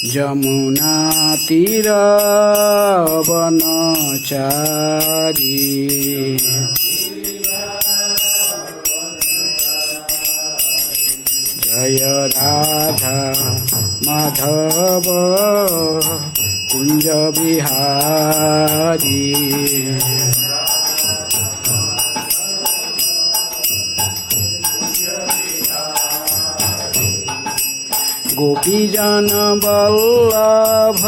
जमुना तीर वनचारी जय राधा माधव कुंज बिहारी गोपीजन वल्लभ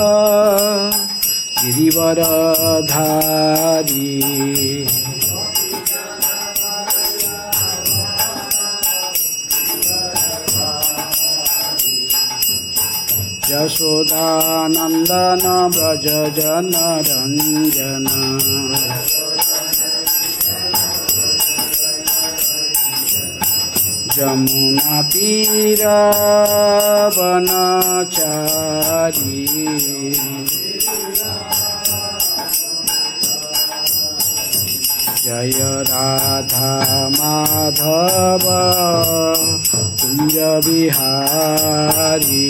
गिरिवरधारी यशोदानंदन व्रज जन रंजन जमुना तीर वनचारी जय राधा माधव कुंज बिहारी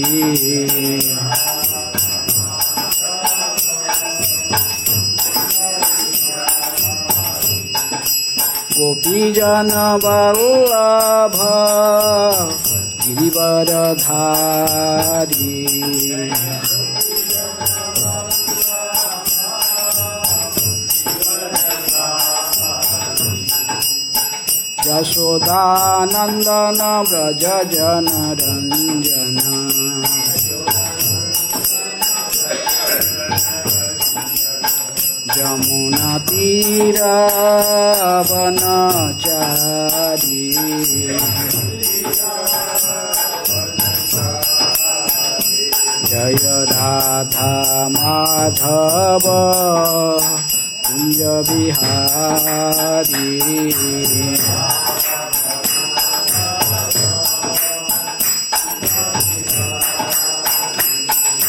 गोपीजन वल्लभ गिरिवरधारी यशोदानंदन व्रज जन रंजन जमुना तीर वनचारी जय राधा माधव कुंज बिहारी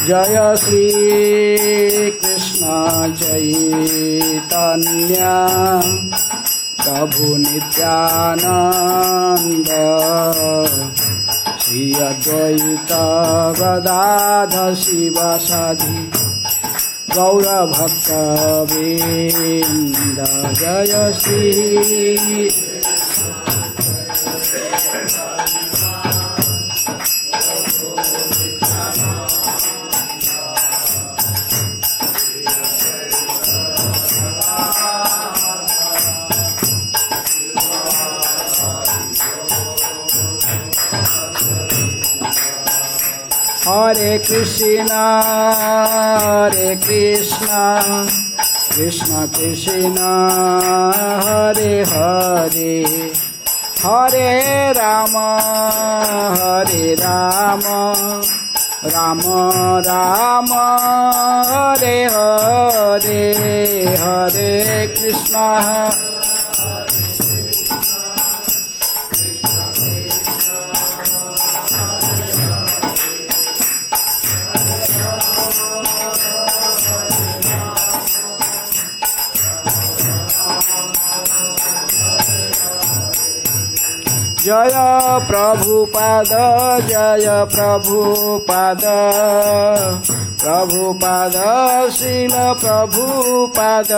जय श्री कृष्ण चैतन्य प्रभु नित्यानंद श्री अद्वैत गदाधर शिवासादि गौरभक्तवृंद जय श्री हरे कृष्णा कृष्ण कृष्ण हरे हरे हरे राम राम राम हरे हरे हरे कृष्णा जय प्रभुपाद जय प्रभुपाद प्रभुपाद श्रील प्रभुपाद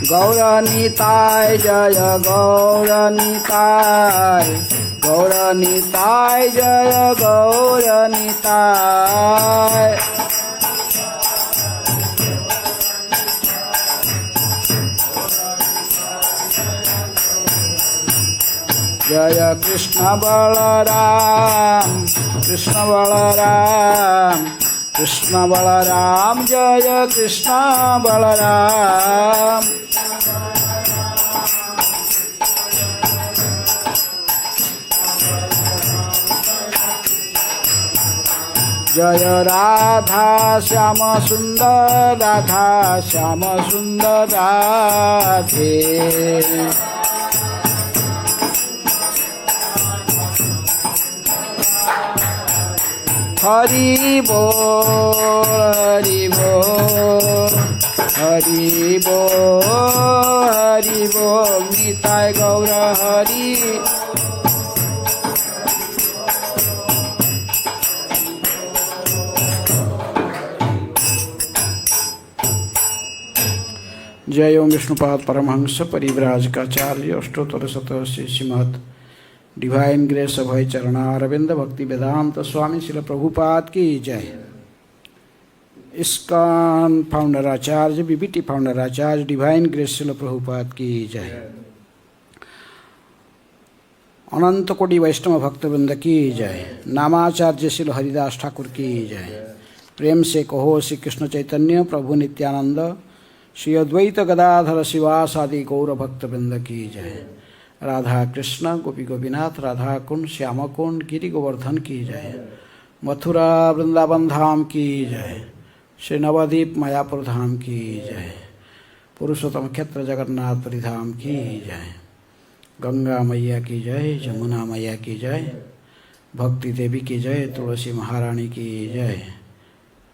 गौरनीताय जय गौरनीताय गौरनीताय जय गौरनीताय जय कृष्ण बलराम कृष्ण बलराम कृष्ण बलराम जय कृष्ण बलराम जय राधा श्याम सुंदर राधा श्याम सुंदर राधे हरि बोल हरि बोल हरि बोल जय ओम विष्णुपाद परमहंस परिव्राजकाचार्य अष्टोत्तर शत श्रीमद डिवाइन ग्रेस अभय चरणारविंद भक्ति वेदांत स्वामी श्रील प्रभुपाद की जय। इस्कॉन फाउंडर आचार्य बीबीटी फाउंडर आचार्य डिवाइन ग्रेस श्रील प्रभुपाद की जय। अनंत कोटि वैष्णव भक्तवृंद की जय। नामाचार्य श्रील हरिदास ठाकुर की जय। प्रेम से कहो श्री कृष्ण चैतन्य प्रभु नित्यानंद श्री अद्वैत गदाधर शिवासादि गौर भक्तवृंद की जय। राधा कृष्ण गोपी गोपीनाथ राधा कुंड श्याम कुंड गिरि गोवर्धन की जय। मथुरा वृंदावन धाम की जय। श्री नवद्वीप मायापुर धाम की जय। पुरुषोत्तम क्षेत्र जगन्नाथपुरी धाम की जय। गंगा मैया की जय। जमुना मैया की जय। भक्ति देवी की जय। तुलसी महारानी की जय।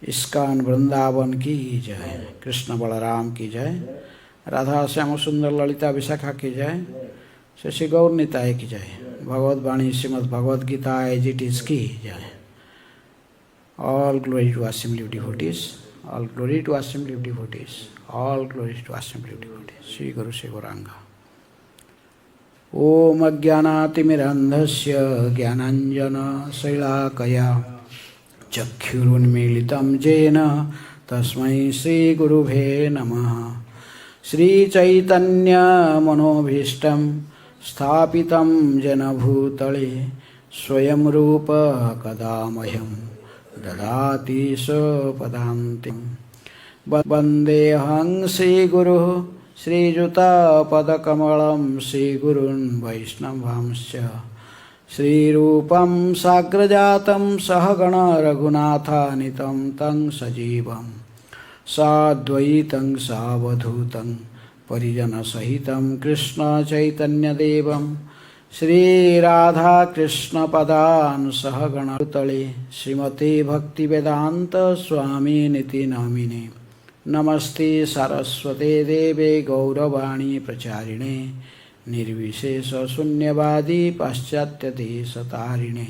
इस्कॉन वृंदावन की जय। कृष्ण बलराम की जय। राधा श्याम सुंदर ललिता विशाखा की जय। श्री गौर निताय की जय। भगवत वाणी Shrimad Bhagavad Gita as it is की जय। All glory to assembly of devotees. All glory to assembly of devotees. All glory to assembly of devotees. Shri Guru Shri Gaurang. ओम अज्ञानातिमिरन्धस्य ज्ञानाञ्जन शैलाकया चक्षुरुन्मीलितं येन तस्मै श्रीगुरुभे नमः। श्रीचैतन्य मनोभीष्टं स्थापितं येन भूतले स्वयं रूप कदा मह्यं ददाति स्वपदान्तिं। वन्देऽहं श्रीगुरुः श्रीयुतपदकमलं श्रीगुरून् वैष्णवांश्च। श्रीरूपं साग्रजातं सहगण रघुनाथानितं तं सजीवं साद्वैतं सावधूतं परिजनसहितं कृष्ण चैतन्यदेवं श्रीराधाकृष्णपदान् सहगणतले श्रीमते भक्तिवेदान्त स्वामिनिति नामिने। नमस्ते सरस्वते देवे गौरवाणी प्रचारिणे निर्विशेषशून्यवादी पाश्चात्यदेशतारिणे।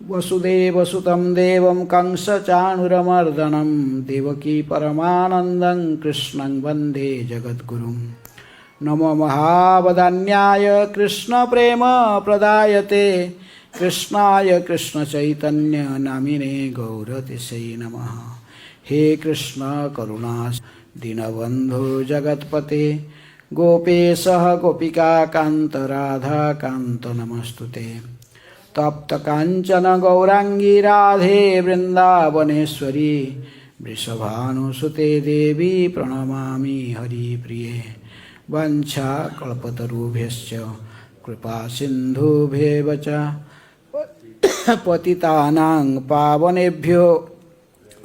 वसुदेवसुतं देवं कंसचाणूरमर्दनं देवकी परमानन्दं कृष्णं वन्दे जगद्गुरुं। नमो महावदान्याय कृष्णप्रेम प्रदायते कृष्णाय कृष्णचैतन्य नामिने गौरतिसे नमः। हे कृष्ण करुणा दीनबन्धो जगत्पते गोपेशः गोपिकान्त राधाकान्त नमस्तुते। तप्त कांचन गौरांगी राधे वृंदावनेश्वरी वृषभानुसुते देवी प्रणमामि हरिप्रिये। वंशा कल्पतरुभ्यश्च कृपा सिन्धुभ्येव च पतितानां पावनेभ्यो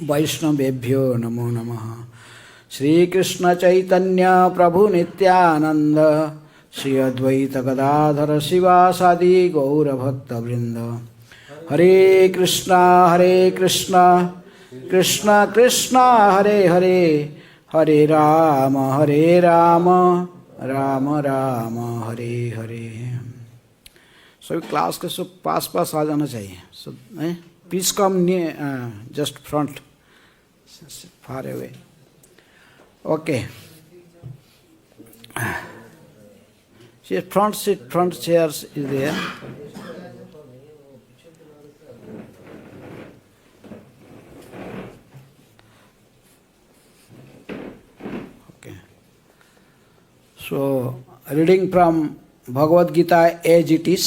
वैष्णवेभ्यो नमो नमः। श्रीकृष्ण चैतन्य प्रभु नित्यानंद श्री अद्वैत गदाधर शिवासादि गौर भक्तवृंद। हरे कृष्णा कृष्ण कृष्ण हरे हरे हरे राम राम राम हरे हरे। सभी क्लास के सब पास आ जाना चाहिए। So please come just front far away. Okay See, front seat, front chairs is there. Okay. So, reading from Bhagavad Gita as it is,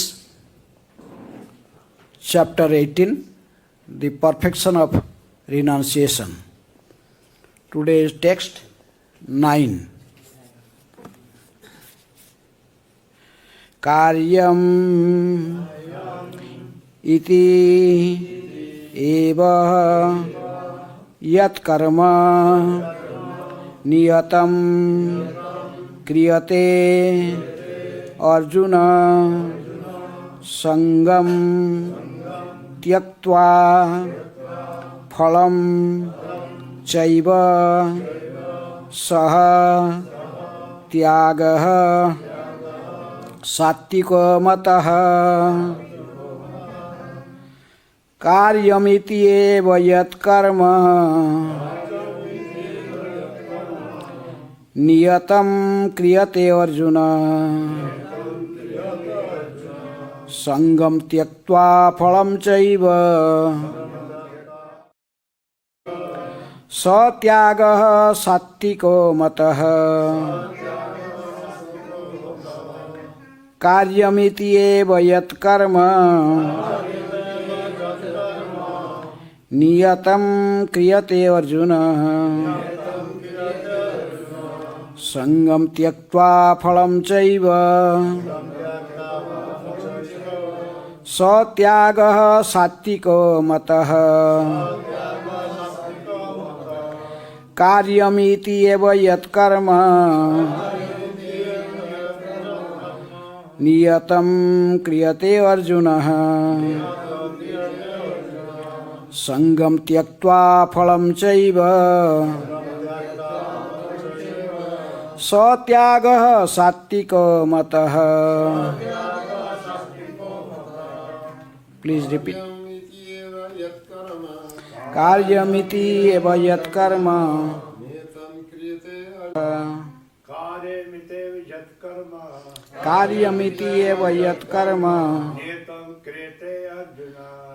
chapter 18, the perfection of renunciation. Today's text 9. कार्यम इति एव यत् कर्म नियतं क्रियते अर्जुन संगम त्यक्त्वा फलं चैव सह त्यागः सात्विको मतः। कार्यमिति एव यत् कर्म नियतं क्रियते अर्जुन संगम त्यक्त्वा फलं चैव सत्यागः सात्विको मतः कार्यमिति एव यत्कर्म नियतं क्रियते अर्जुन संगम त्यक्त्वा फलं चैव सत्यागः सात्विको मतः कार्यमिति एव यत्कर्म नियतं क्रियते अर्जुन संगम त्यक्त्वा फलं चैव सत्यागः सात्विको मतः। Please repeat. कार्यमिति एव यत्कर्म कार्यमिति एव यत्कर्म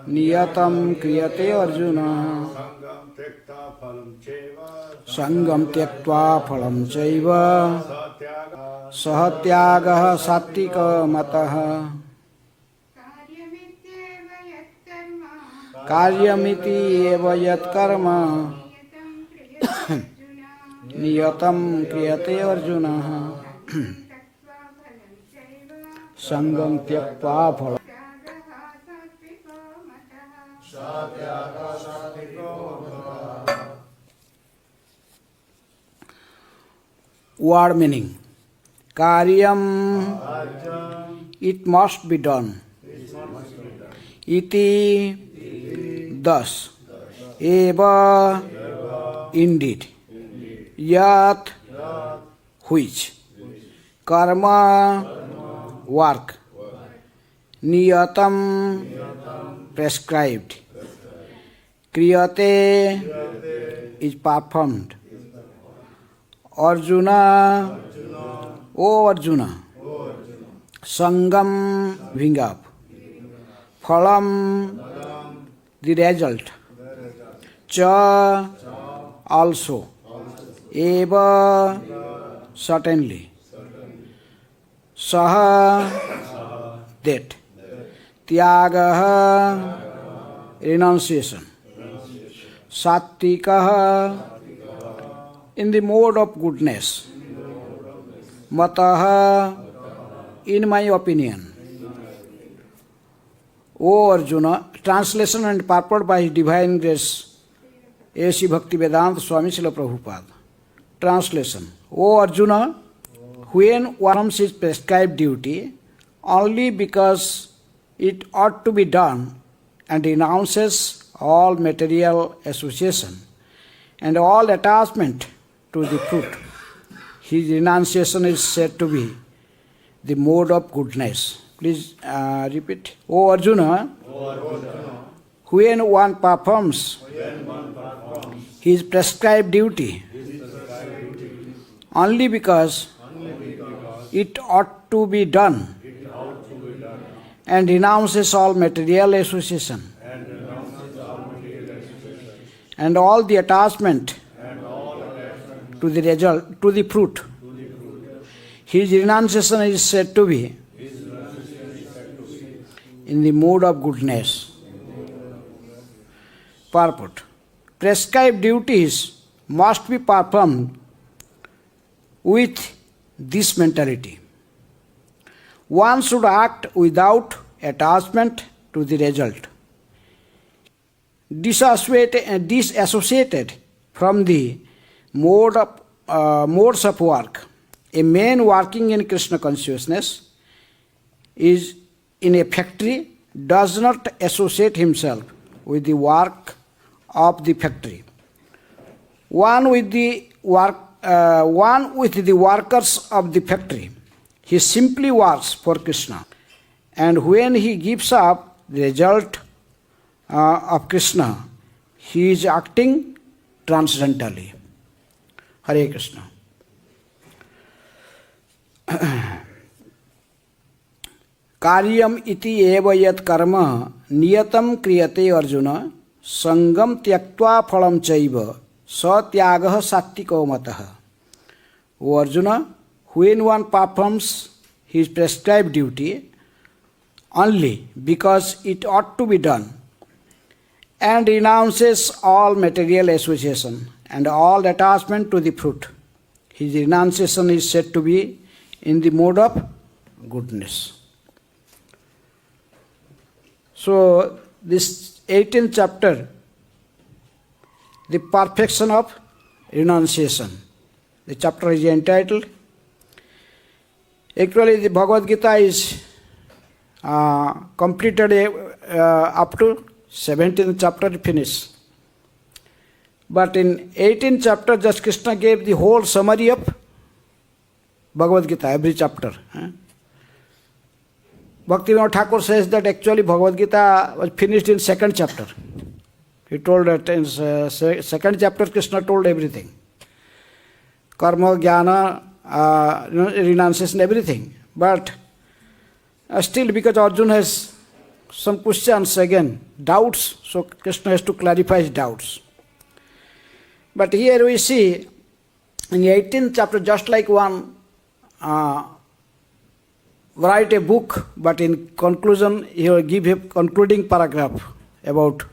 नियतं क्रियते अर्जुन संगम त्यक्त्वा फलं चैव सत्यागः सात्विको मतः। कार्यमिति एव यत्कर्म नियतं क्रियते अर्जुन संगम त्यक्त्वा फलं word meaning. Karyam, it must be done. Iti, thus. Eva, indeed. Yat, which. Karma, work. Niyatam, prescribed. Kriyate, is performed. Arjuna, O Arjuna, Sangam, wing up. Phalam, the result. Cha, also. Eva, certainly. Saha, that. Tyagaha, renunciation. Sattikaha, in the mode of goodness. Mataha, in my opinion. O Arjuna, translation and purport by His Divine Grace, A.C. Bhaktivedanta Swami Srila Prabhupada. Translation. O Arjuna, when one performs his prescribed duty only because it ought to be done and renounces all material association and all attachment to the fruit, his renunciation is said to be the mode of goodness. Please repeat. O Arjuna, when one performs his prescribed duty only because it ought to be done and renounces all material association and all the attachment to the result, to the fruit, his renunciation is said to be in the mode of goodness. Purport. Prescribed duties must be performed with this mentality. One should act without attachment to the result. Disassociated from the modes of work. A man working in Krishna consciousness is in a factory does not associate himself with the work of the factory. One with the workers of the factory. He simply works for Krishna. And when he gives up the result of Krishna, he is acting transcendentally. Hare Krishna. कार्यम इति एव यत् कर्म नियतम क्रियते अर्जुन संगम त्यक्त्वा फलम चैव स त्यागः सात्विको मतः. O Arjuna, when one performs his prescribed duty only because it ought to be done and renounces all material association and all attachment to the fruit, his renunciation is said to be in the mode of goodness. So, this 18th chapter, the perfection of renunciation. The chapter is entitled. Actually, the Bhagavad Gita is completed up to 17th chapter finished. But in 18th chapter, just Krishna gave the whole summary of Bhagavad Gita, every chapter. Bhaktivinoda Thakur says that actually Bhagavad Gita was finished in second chapter. He told that in second chapter Krishna told everything. Karma, jnana, renunciation, everything. But still because Arjuna has some questions again, doubts, so Krishna has to clarify his doubts. But here we see in the 18th chapter, just like one write a book, but in conclusion he will give a concluding paragraph about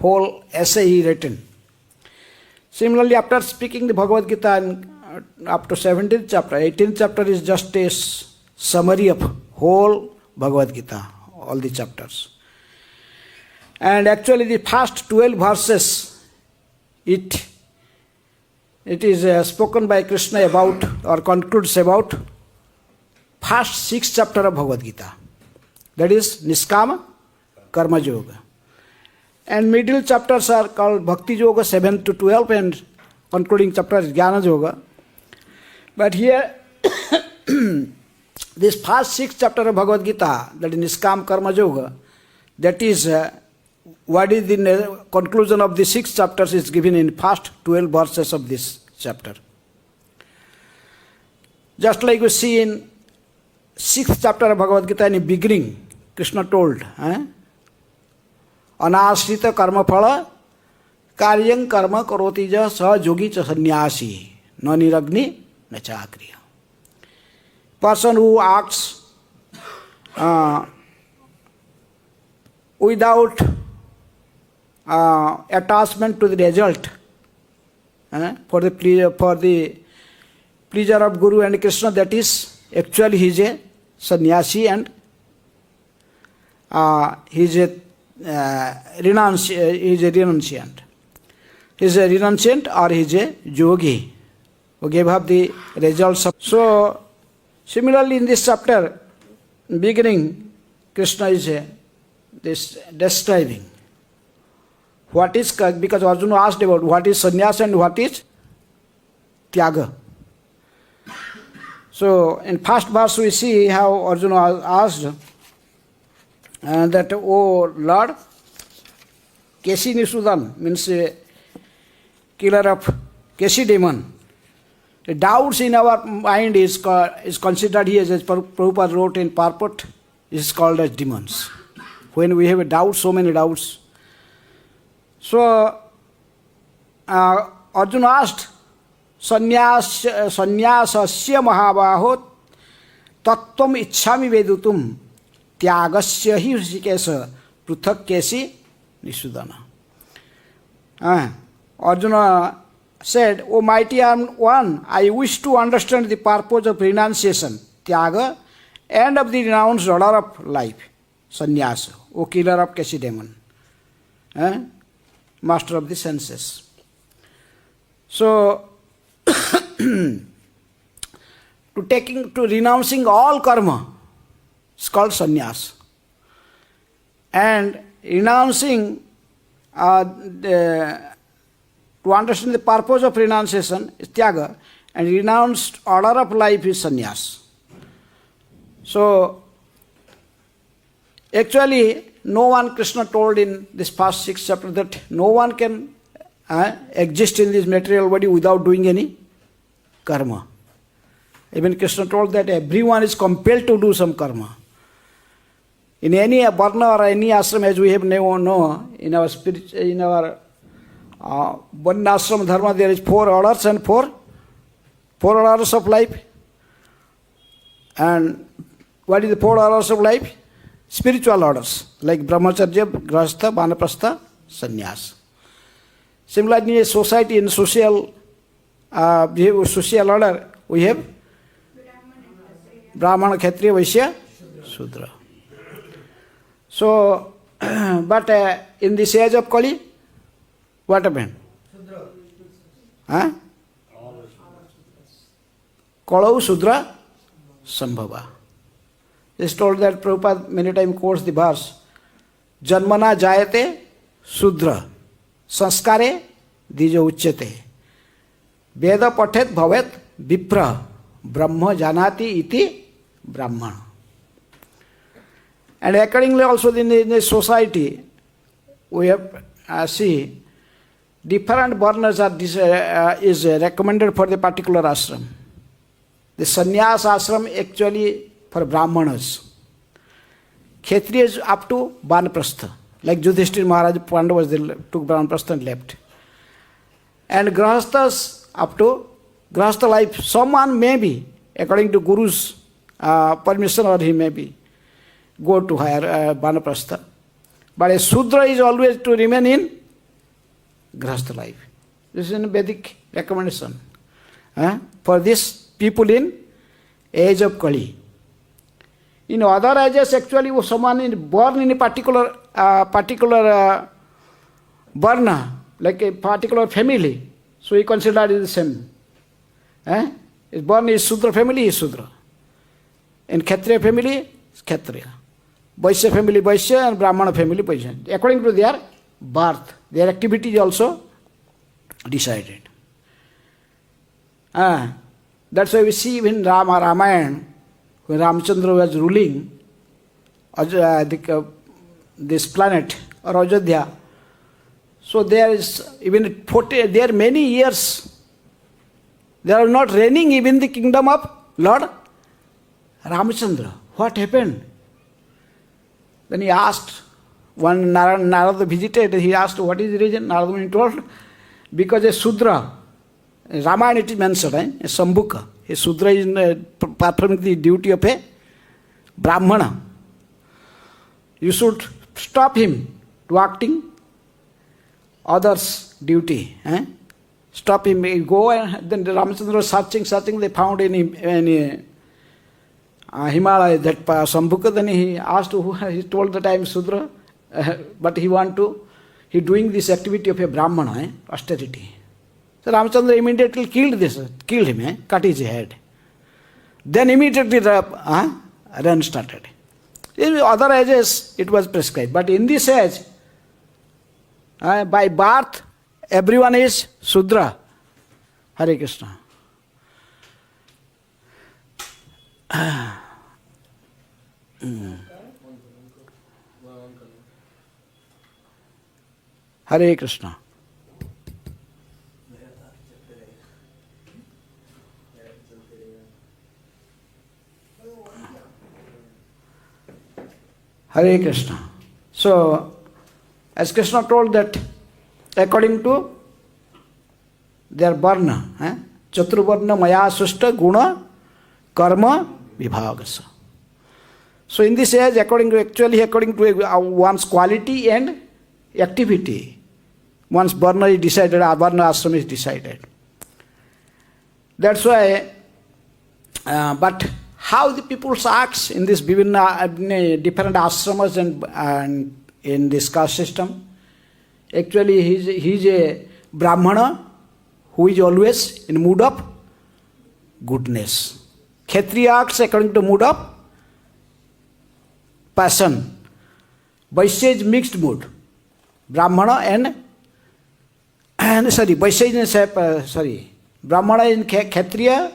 whole essay he written. Similarly, after speaking the Bhagavad Gita up to 17th chapter, 18th chapter is just a summary of whole Bhagavad Gita, all the chapters. And actually the first 12 verses, it is spoken by Krishna about, or concludes about, first 6 chapter of Bhagavad Gita. That is Niskama Karma Yoga. And middle chapters are called Bhakti Yoga 7 to 12 and concluding chapter is Jnana Yoga. But here, this first 6 chapter of Bhagavad Gita, that is Niskama Karma Yoga, that is what is the conclusion of the 6 chapters is given in first 12 verses of this chapter. Just like we see in 6th chapter of Bhagavad Gita in the beginning, Krishna told, Anashrita karma phala karyang karma karoti ja sa yogi cha sannyasi na niragni na chakriya. Person who acts without attachment to the result for the pleasure of Guru and Krishna, that is actually he is a sannyasi and he is a renunciant. He is a renunciant or he is a yogi who gave up the results of. So, similarly in this chapter, beginning, Krishna is describing what is, because Arjuna asked about what is sannyasa and what is tyaga. So, in first verse we see how Arjuna asked that, O Lord, Keshi Nisudan, means killer of Keshi demon. The doubts in our mind is considered here, as Prabhupada wrote in Purport, is called as demons. When we have a doubt, so many doubts. So, Arjuna asked, Sannyasasya mahabaho tattvam ichchami vedutum Tyagasya hi Hrishikesa Pruthak Kesi Nisudana. Arjuna said, O mighty one, I wish to understand the purpose of renunciation, Tyaga, and of the renounced order of life, Sannyasa, O killer of Keshi demon, master of the senses. So, to renouncing all karma, it's called sannyas. And renouncing, to understand the purpose of renunciation is tyaga, and renounced order of life is sannyas. So, actually, no one, Krishna told in this past 6 chapters that no one can exist in this material body without doing any karma. Even Krishna told that everyone is compelled to do some karma. In any varna or any ashram, as we have know, in our spirit, in our one ashram dharma, there is 4 orders and 4 orders of life. And what is the 4 orders of life? Spiritual orders, like brahmacharya, grahastha, vanaprastha, sannyas. Similarly, in a society, in social order, we have Brahmana, Kshatriya, Vaishya, Shudra. So, but in this age of Kali, what happened? Huh? Kalau Shudra Sambhava. It's told that Prabhupada many times quotes the verse, Janmana jayate Shudra, Sanskare dijo uchyate, Veda pathet bhavet vipra, Brahma janati iti Brahmana. And accordingly also in the society, we have see different varnas is recommended for the particular ashram. The sannyas ashram actually for brahmanas. Kshatriya is up to vanaprastha. Like Yudhishthira Maharaj Pandavas, they took vanaprastha and left. And grahasthas up to grahastha life. Someone may be, according to Guru's permission, or he may be go to higher vanaprastha. But a Shudra is always to remain in grahastha life. This is a Vedic recommendation for these people in age of Kali. In other ages, actually, someone is born in a particular varna, like a particular family, so he considered it the same. Is born in Shudra family, is Shudra. In Kshatriya family, is Kshatriya. Vaishya family, Vaishya, and Brahmana family, Vaishya. According to their birth, their activity is also decided. That's why we see in Ramayana, when Ramchandra was ruling this planet or Ajodhya, so there is even 40, there are many years they are not reigning even the kingdom of Lord Ramchandra. What happened? Then he asked, one Narada visited, he asked what is the reason? Narada Muni told, because a Shudra, in Ramayana it is mentioned, a Sambhuka. A Shudra is performing the duty of a Brahmana. You should stop him to acting others' duty. Stop him, go, and then Ramchandra was searching, they found in Himalaya that Sambhuka. Then he asked, he told that I am Shudra, but he doing this activity of a Brahmana, austerity. So Ramchandra immediately killed him, cut his head. Then immediately run started. In other ages it was prescribed, but in this age, by birth, everyone is Shudra. Hare Krishna. Hare Krishna. Hare Krishna. So, as Krishna told that, according to their varna, Chaturvarna Maya Sushta Guna Karma Vibhagasa. So, in this age, according to one's quality and activity, one's varna is decided, varna ashram is decided. That's why, but how the people acts in this different ashramas and in this caste system. Actually, he's a Brahmana who is always in mood of goodness. Kshatriya acts according to mood of passion. Vaishya is mixed mood. Brahmana Brahmana in Kshatriya,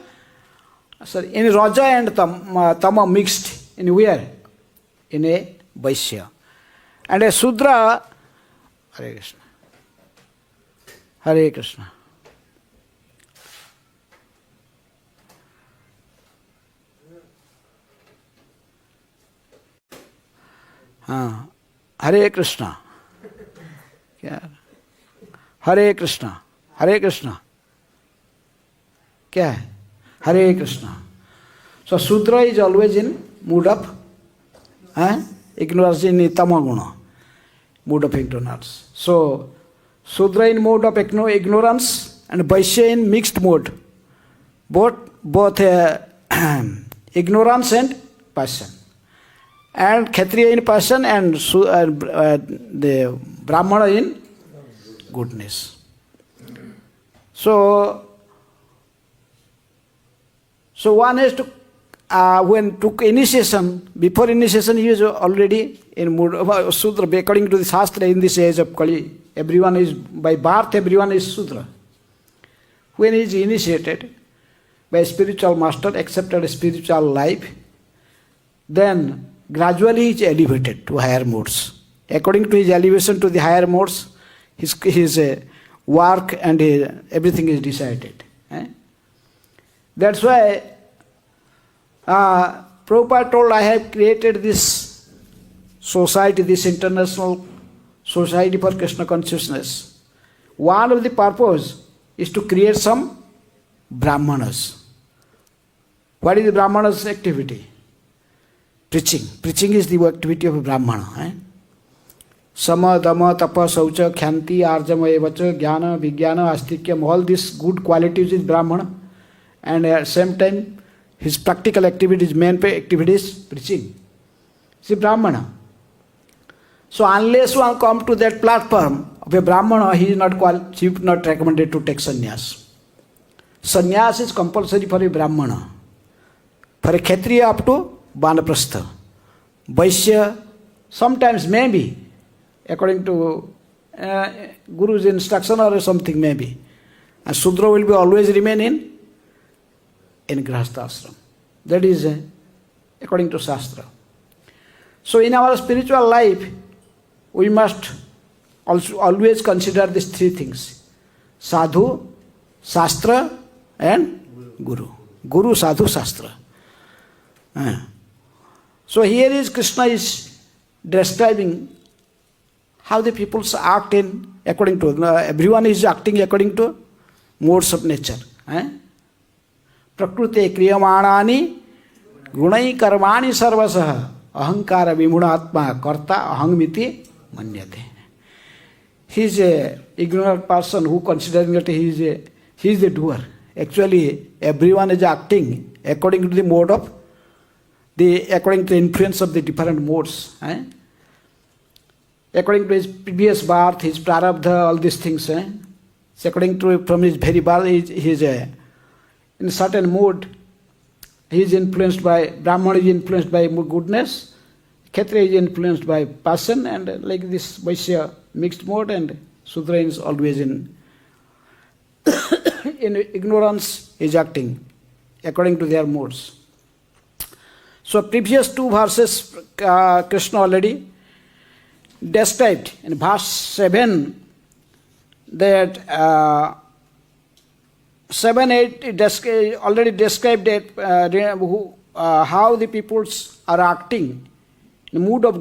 in Raja and Tama mixed in where? In a Vaishya. And a Shudra, Hare Krishna. Hare Krishna. हाँ, हरे कृष्णा, क्या हरे कृष्णा, हरे कृष्णा क्या है? हरे Krishna. So Sudra is always in mood of ignorance, in tamaguna, mood of ignorance. So Sudra in mode of ignorance and Vaishya in mixed mode, both ignorance and passion, and Kshatriya in passion and the Brahmana in goodness. So one has to, when took initiation, before initiation he is already in mood of Sudra. According to the Shastra, in this age of Kali, everyone is, by birth everyone is Sudra. When he is initiated by a spiritual master, accepted a spiritual life, then gradually he is elevated to higher modes. According to his elevation to the higher modes, his work and everything is decided. That's why Prabhupada told, I have created this society, this international society for Krishna consciousness. One of the purpose is to create some Brahmanas. What is the Brahmanas' activity? Preaching. Preaching is the activity of a Brahmana. Sama, Dama, Tapa, Saucha, Khanti, Arjama, Evacha, Jnana, Vijnana, Astikyam, all these good qualities is Brahmana. And at the same time, his practical activities, main activities, preaching. See, Brahmana. So unless one come to that platform of a Brahmana, he is not recommended to take sannyas. Sannyas is compulsory for a Brahmana. For a Kshatriya up to Vanaprastha. Vaishya, sometimes maybe, according to Guru's instruction or something maybe. And Sudra will be always remain in Grihastha ashram. That is according to Shastra. So in our spiritual life, we must also always consider these three things: Sadhu, Shastra and Guru. Guru, Sadhu, Shastra. So here is Krishna is describing how the people act in according to, everyone is acting according to modes of nature. Prakrute kriyamanani gunai karmani sarvasah ahankara vimunatma karta ahangamiti manyate. He is a ignorant person who considering that he is the doer. Actually, everyone is acting according to the mode of according to the influence of the different modes. According to his previous birth, his prarabdha, all these things. So according to from his very birth, he is in a certain mood. He is influenced by, Brahmana is influenced by goodness, Kshatriya is influenced by passion, and like this Vaishya mixed mode, and Sudra is always in ignorance is acting according to their modes. So previous two verses Krishna already described. In verse 7, that 7, 8 it already described that how the peoples are acting in the mood of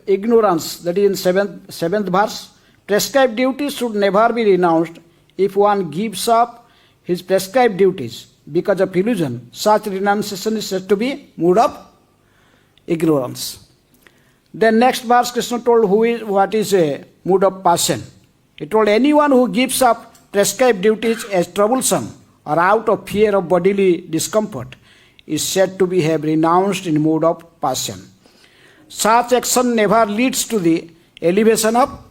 ignorance. That is in 7th verse. Prescribed duties should never be renounced. If one gives up his prescribed duties because of illusion, such renunciation is said to be mood of ignorance. Then next verse Krishna told what is a mood of passion. He told anyone who gives up prescribed duties as troublesome or out of fear of bodily discomfort is said to be have renounced in mood of passion. Such action never leads to the elevation of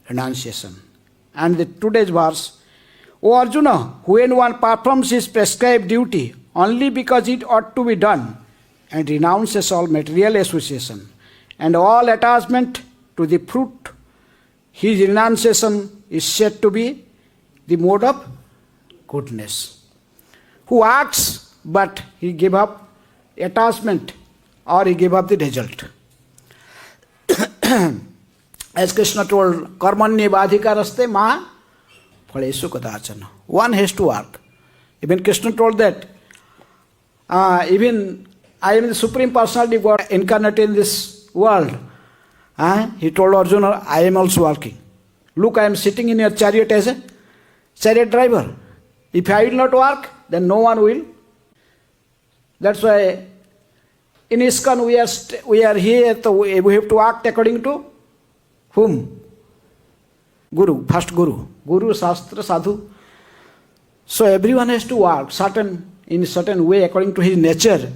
renunciation. And the today's verse, O Arjuna, when one performs his prescribed duty only because it ought to be done and renounces all material association and all attachment to the fruit, his renunciation is said to be the mode of goodness. Who acts but he gave up attachment or he gave up the result. As Krishna told, Karmanye vadhikaraste ma phaleshu kadachana. One has to work. Even Krishna told that, even I am the Supreme Personality of God incarnate in this world. He told Arjuna, I am also working. Look, I am sitting in your chariot as a chariot driver. If I will not work, then no one will. That's why in ISKCON we are here, so we have to act according to whom? Guru, first Guru. Guru, Shastra, Sadhu. So everyone has to work in a certain way according to his nature.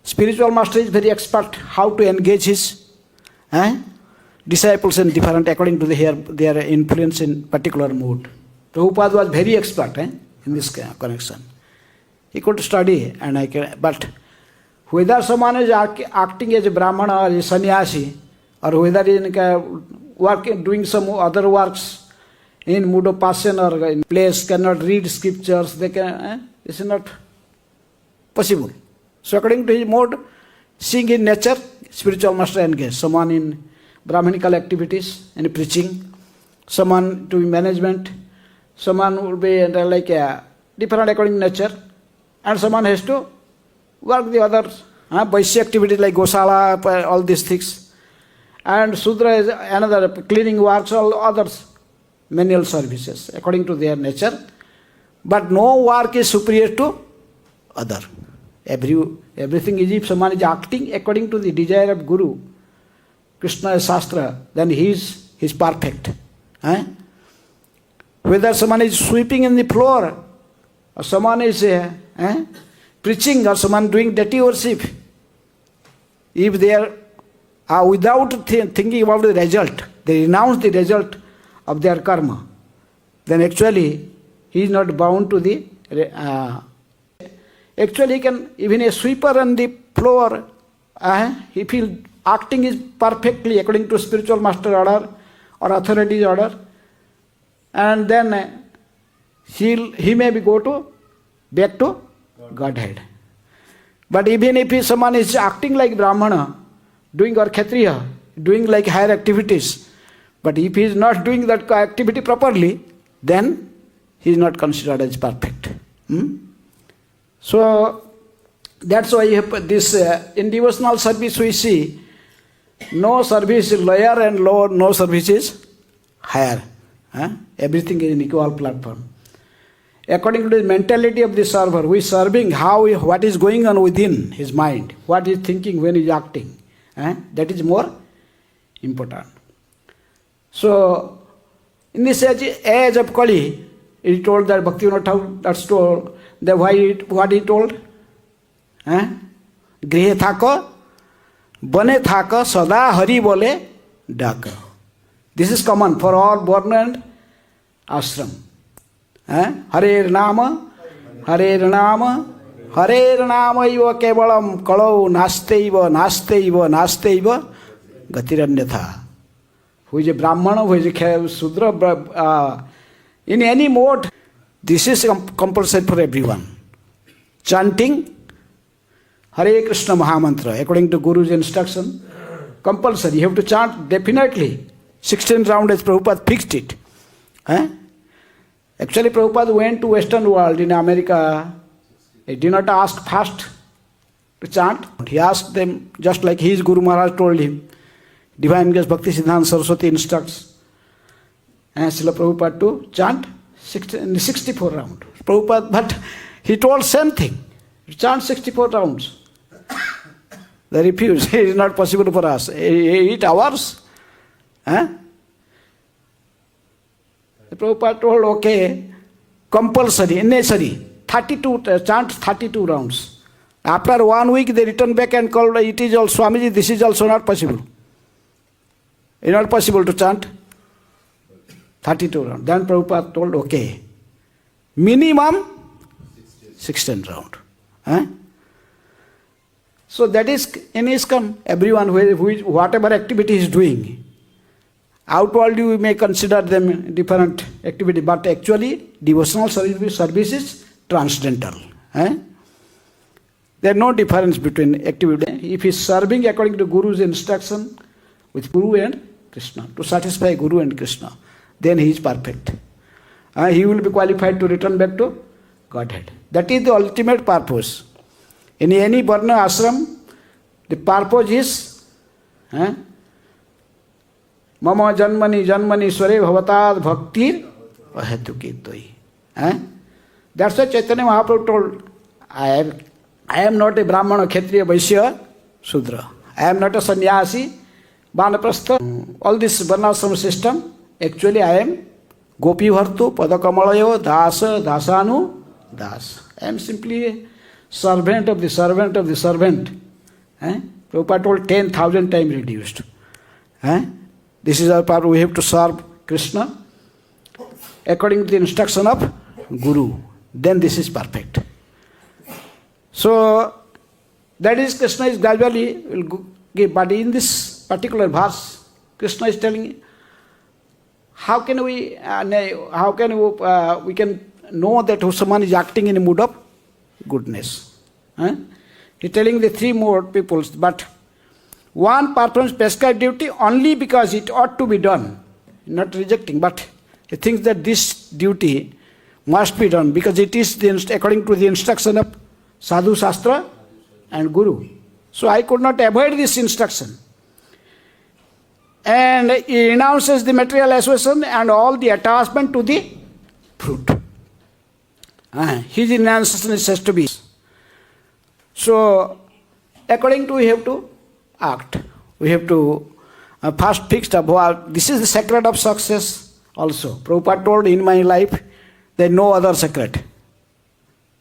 Spiritual master is very expert how to engage his disciples in different according to their influence in particular mood. Prabhupada was very expert in this connection. He could study, but whether someone is acting as a Brahmana or a sannyasi, or whether he is doing some other works in mood of passion or in place, cannot read scriptures, this is not possible. So according to his mode, seeing in nature, spiritual master engaged. Someone in Brahmanical activities, in preaching, someone to management, someone will be like a different according to nature, and someone has to work the other Vaishya activities like Gosala, all these things. And Sudra is another cleaning works, all others, manual services, according to their nature. But no work is superior to other. Everything is, if someone is acting according to the desire of Guru, Krishna Shastra, then he is perfect. Whether someone is sweeping in the floor, or someone is preaching, or someone doing deity worship, if they are without thinking about the result, they renounce the result of their karma, then actually he is not bound to the actually he can, even a sweeper on the floor, if he acting is perfectly according to spiritual master order or authority's order, and then he may be back to Godhead. But even if someone is acting like Brahmana, doing or Kshatriya, doing like higher activities, but if he is not doing that activity properly, then he is not considered as perfect. So that's why this in devotional service we see no service is lower and no service is higher. Everything is an equal platform. According to the mentality of the server, who is serving, what is going on within his mind, what he is thinking when he is acting, that is more important. So, in this age of Kali, he told that Bhaktivinoda Thakur, that's told, that what he told? Grihe thako, bane thako, sada hari bole daka. This is common for all Varna and ashram. Harer nama, harer nama, harer nama iva kevalam kalau nasteiva, nasteiva, nasteiva gatiranyatha. Who is a Brahmana, who is a Sudra, in any mode, this is compulsory for everyone. Chanting Hare Krishna Mahamantra, according to Guru's instruction, compulsory. You have to chant definitely. 16 rounds as Prabhupada fixed it. Actually, Prabhupada went to Western world in America. He did not ask first to chant. He asked them, just like his Guru Maharaj told him. Divine Grace Bhakti Siddhanta Saraswati instructs Srila Prabhupada to chant 64 rounds. Prabhupada, but he told same thing. Chant 64 rounds. They refused. It is not possible for us. 8 hours. The Prabhupada told, okay, compulsory, necessary. Chant 32 rounds. After 1 week, they returned back and called, it is also, Swamiji, this is also not possible. It is not possible to chant 32 rounds. Then Prabhupada told, okay, minimum 16 rounds. So that is in ISKCON, everyone who whatever activity is doing, outwardly we may consider them different activity, but actually devotional service is transcendental. There is no difference between activity. If he is serving according to Guru's instruction with Guru and Krishna, to satisfy Guru and Krishna, then he is perfect. He will be qualified to return back to Godhead. That is the ultimate purpose. In any Varna ashram, the purpose is मम जन्मनि जन्मनीश्वरे भवताद भक्तिर अहेतुकी तोई. That's why Chaitanya Mahaprabhu told, I am not a Brahmana, Kshatriya, Vaishya, Shudra. I am not a sannyasi, Vanaprastha. All this Varnashram system, actually I am Gopi Bhartu, Padakamalayo, Dasa, Dasanu, Das. I am simply a servant of the servant of the servant. Prabhupada told 10,000 times reduced. This is our part. We have to serve Krishna according to the instruction of Guru. Then this is perfect. So that is Krishna is gradually will give. But in this particular verse, Krishna is telling, how can we we can know that someone is acting in a mood of goodness? He is telling the three more peoples, but one performs prescribed duty only because it ought to be done, not rejecting, but he thinks that this duty must be done because it is according to the instruction of Sadhu Shastra and Guru. So I could not avoid this instruction. And he renounces the material association and all the attachment to the fruit. His renunciation has to be. So according to we have to act. We have to first fix up. This is the secret of success also. Prabhupada told, in my life there is no other secret.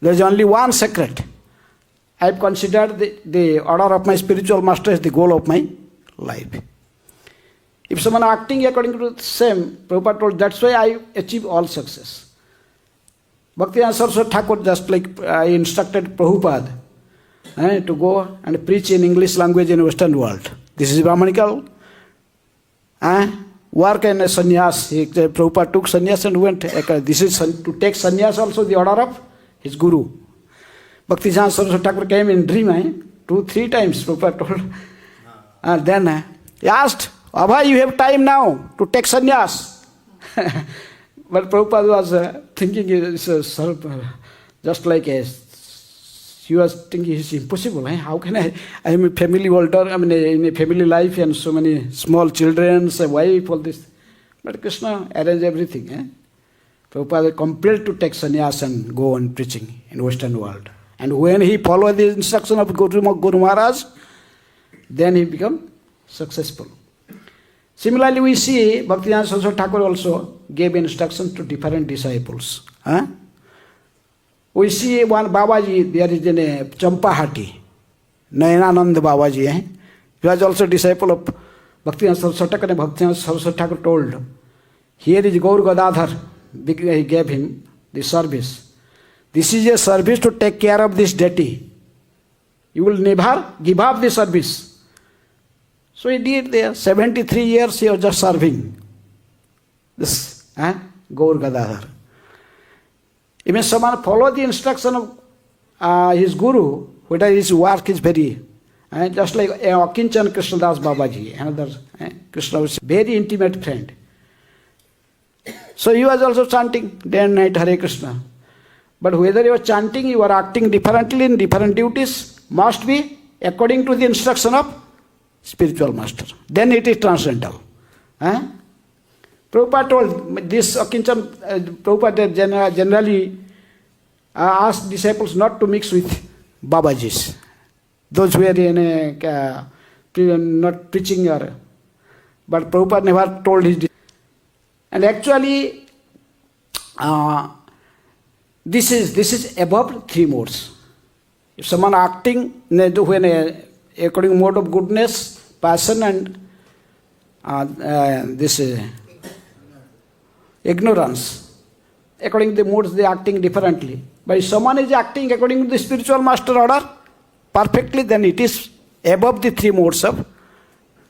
There is only one secret. I have considered the order of my spiritual master as the goal of my life. If someone acting according to the same, Prabhupada told, that's why I achieve all success. Bhaktivinoda Saraswati Thakur, just like I instructed Prabhupada to go and preach in English language in Western world. This is Brahmanical work and sannyas. Prabhupada took sannyas and went. This is to take sannyas also the order of his guru. Bhaktivinoda Saraswati Thakur came in dream 2-3 times. Prabhupada told. And then he asked, Abhay, you have time now to take sannyas. But Prabhupada was thinking just like he was thinking it's impossible. How can I am a family older, in a family life and so many small children, a wife, all this. But Krishna arranged everything. Prabhupada compelled to take sannyas and go on preaching in Western world. And when he followed the instruction of Guru Maharaj, then he became successful. Similarly, we see Bhaktivinoda Saraswati Thakur also gave instructions to different disciples. We see one Babaji, there is in a Champahati, Nayananand Babaji. He was also disciple of Bhaktivinoda Saraswati Thakur, and Bhaktivinoda Saraswati Thakur told, here is Gaur Gadadhar, he gave him the service. This is a service to take care of this deity. You will never give up the service. So he did there. 73 years he was just serving this Gaur Gadadhar. Even someone follow the instruction of his guru, whether his work is very, just like Akinchan Krishnadas Babaji, another Krishna was very intimate friend. So he was also chanting day and night Hare Krishna. But whether you are chanting, you are acting differently in different duties, must be according to the instruction of spiritual master. Then it is transcendental. Prabhupada told this Akinchan, Prabhupada generally asked disciples not to mix with Babajis. Those who were not preaching, but Prabhupada never told his. And actually, this is above 3 modes. If someone acting when according to mode of goodness, passion and this ignorance, according to the modes they are acting differently. But if someone is acting according to the spiritual master order perfectly, then it is above the 3 modes of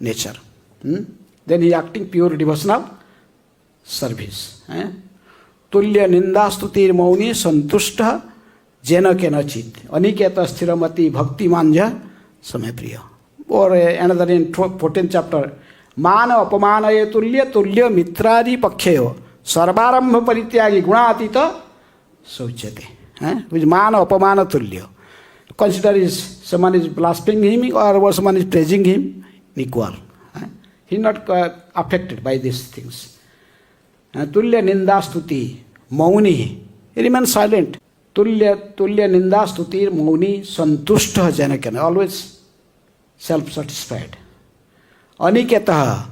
nature. Then he is acting pure devotional service. Tulya ninda stutir mauni santushta jena kenachit aniketa sthiramati bhakti manja Samapriya. Or another in 14th chapter, Mana apamanaye tulya tulya mitradi pakshayo sarvarambha parityagi gunatita sauchyate. Which mana apamana tulya. Consider someone is blaspheming him or someone is praising him, equal. He not affected by these things. Tulya ninda stuti, mauni. He remains silent. Tulya ninda stuti, mauni, santushta janakana. Always self-satisfied. Aniketaha,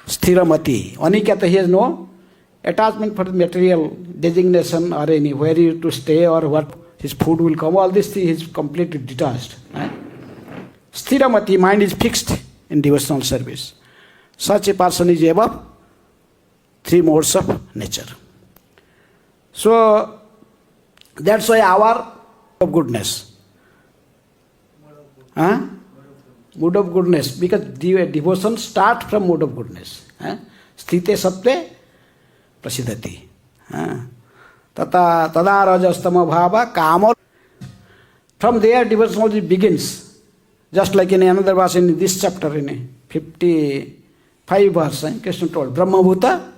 sthiramati. Aniketa, he has no attachment for material designation or any where he to stay or what his food will come. All these things is completely detached. Sthiramati, mind is fixed in devotional service. Such a person is above three modes of nature. So that's why our of goodness. Mood of goodness, because devotion starts from mood of goodness. Sthite sattve prasidhati. Tata tada rajastama bhava kama. From there devotion begins. Just like in another verse in this chapter, in 55 verse, Krishna told, Brahmabhuta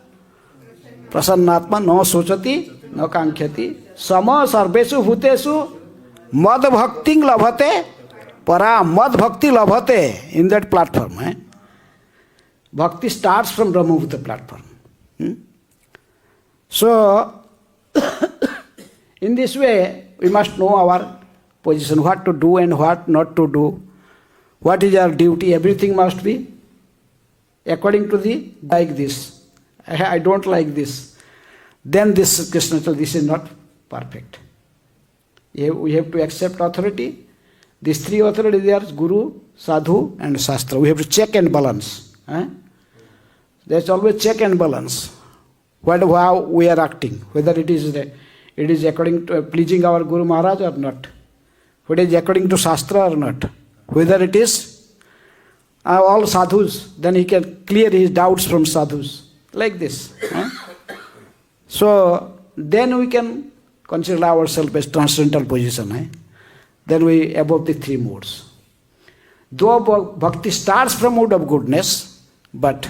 prasannatma no sochati no kankhyati sama sarvesu bhutesu mad bhakting labhate para mad bhakti labhate. In that platform, bhakti starts from Brahmabhuta platform. So, in this way, we must know our position, what to do and what not to do. What is our duty? Everything must be according to the like this. I don't like this. Then this Krishna says this is not perfect. We have to accept authority. These three authorities are Guru, Sadhu and Shastra. We have to check and balance. There's always check and balance. How we are acting, whether it is according to pleasing our Guru Maharaj or not, whether it is according to Shastra or not, whether it is all sadhus, then he can clear his doubts from sadhus, like this. So then we can consider ourselves as transcendental position. Then we above the three modes. Though bhakti starts from mode of goodness, but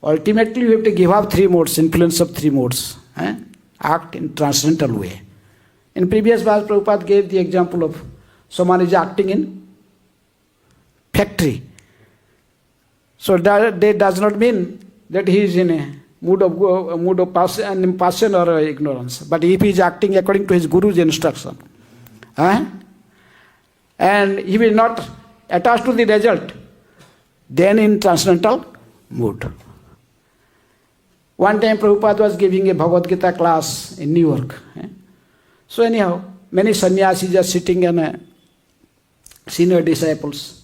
ultimately we have to give up three modes, influence of three modes. Act in transcendental way. In previous verse, Prabhupada gave the example of someone is acting in factory. So that does not mean that he is in a mood of passion or ignorance. But if he is acting according to his Guru's instruction, and he will not attach to the result, then in transcendental mood. One time Prabhupada was giving a Bhagavad Gita class in New York. So anyhow, many sannyasis are sitting and senior disciples.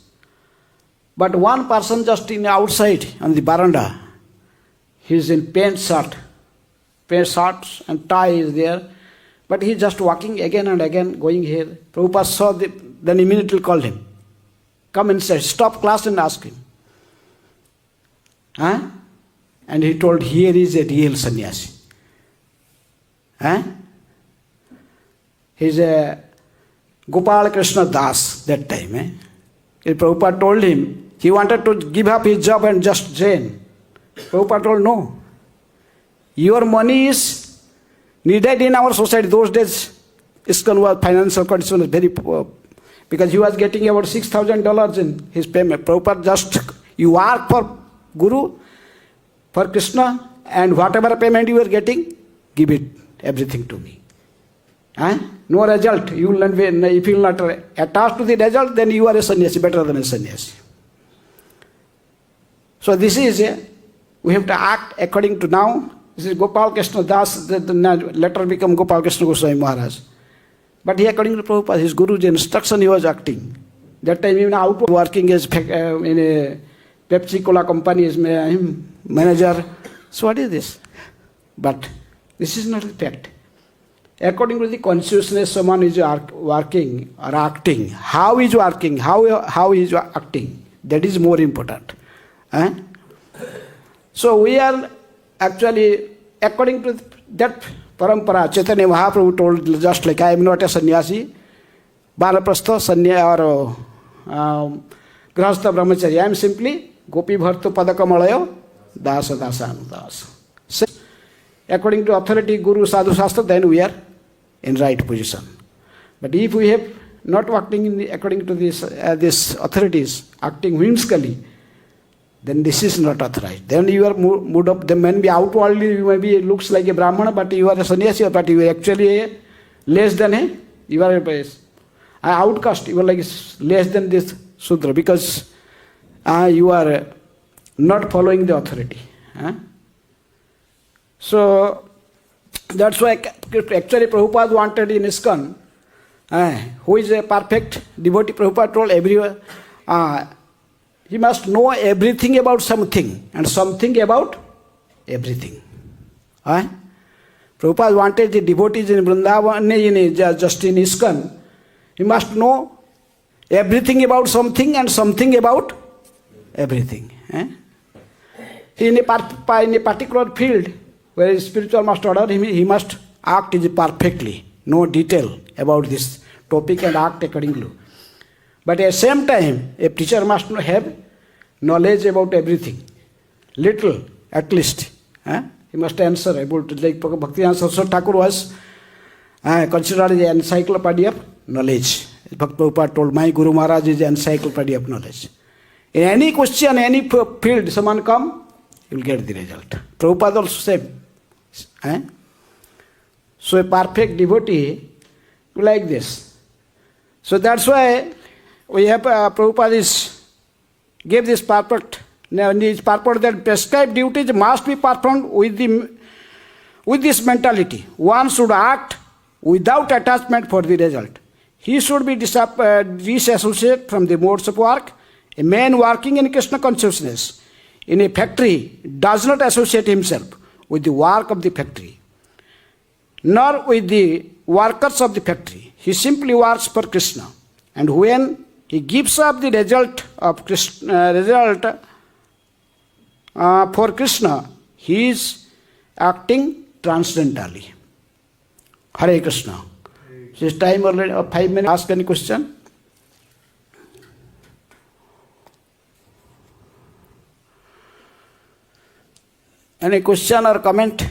But one person just in outside on the veranda, he is in pant shirt and tie is there. But he is just walking again and again, going here. Prabhupada saw, then immediately called him. Come inside, stop class and ask him. And he told, here is a real sannyasi. He is a Gopal Krishna Das that time. Prabhupada told him, he wanted to give up his job and just join. Prabhupada told, no. Your money is needed in our society. Those days, ISKCON financial condition was very poor. Because he was getting about $6,000 in his payment. Prabhupada just, you work for Guru, for Krishna, and whatever payment you are getting, give it, everything to me. No result. You will not be, if you will not attach to the result, then you are a sannyasi, better than a sannyasi. So this is we have to act according to now. This is Gopal Krishna Das, the later become Gopal Krishna Goswami Maharaj. But he, according to Prabhupada, his Guru's instruction, he was acting. That time even out working as in a Pepsi Cola company as manager. So what is this? But this is not the fact. According to the consciousness, someone is working or acting. How is working? How is acting? That is more important. So we are actually, according to that parampara, Chaitanya Mahaprabhu told, just like I am not a sannyasi, Balaprastha, or Grahastha Brahmachari, I am simply Gopi Bharto Padakamalayo Dasa Dasanudasa. According to authority, Guru, Sadhu, Shastra, then we are in right position. But if we have not acting according to these authorities, acting whimsically, then this is not authorized. Then you are mood up. The man be outwardly you may be looks like a Brahmana, but you are a sannyasi, but you are actually less than a. You are a outcast. You are like less than this Sudra because you are not following the authority. So that's why actually Prabhupada wanted in ISKCON, who is a perfect devotee. Prabhupada told everyone, he must know everything about something and something about everything. Prabhupada wanted the devotees in Vrindavan, just in ISKCON, he must know everything about something and something about everything. In a particular field, where a spiritual master order, he must act perfectly, no detail about this topic and act accordingly. But at the same time, a teacher must have knowledge about everything, little at least. He must answer about, like Bhaktivedanta Saraswati Thakur was considered as the encyclopedia of knowledge. Bhakti Prabhupada told, my Guru Maharaj is the encyclopedia of knowledge. In any question, any field, someone come, you will get the result. Prabhupada also said. So a perfect devotee like this. So that's why we have Prabhupada gave this purport. Now this purport that prescribed duties must be performed with this mentality. One should act without attachment for the result. He should be disassociated from the modes of work. A man working in Krishna consciousness in a factory does not associate himself with the work of the factory, nor with the workers of the factory. He simply works for Krishna. And when he gives up the result of for Krishna, he is acting transcendentally. Hare Krishna. This time already, 5 minutes. Ask any question. Any question or comment?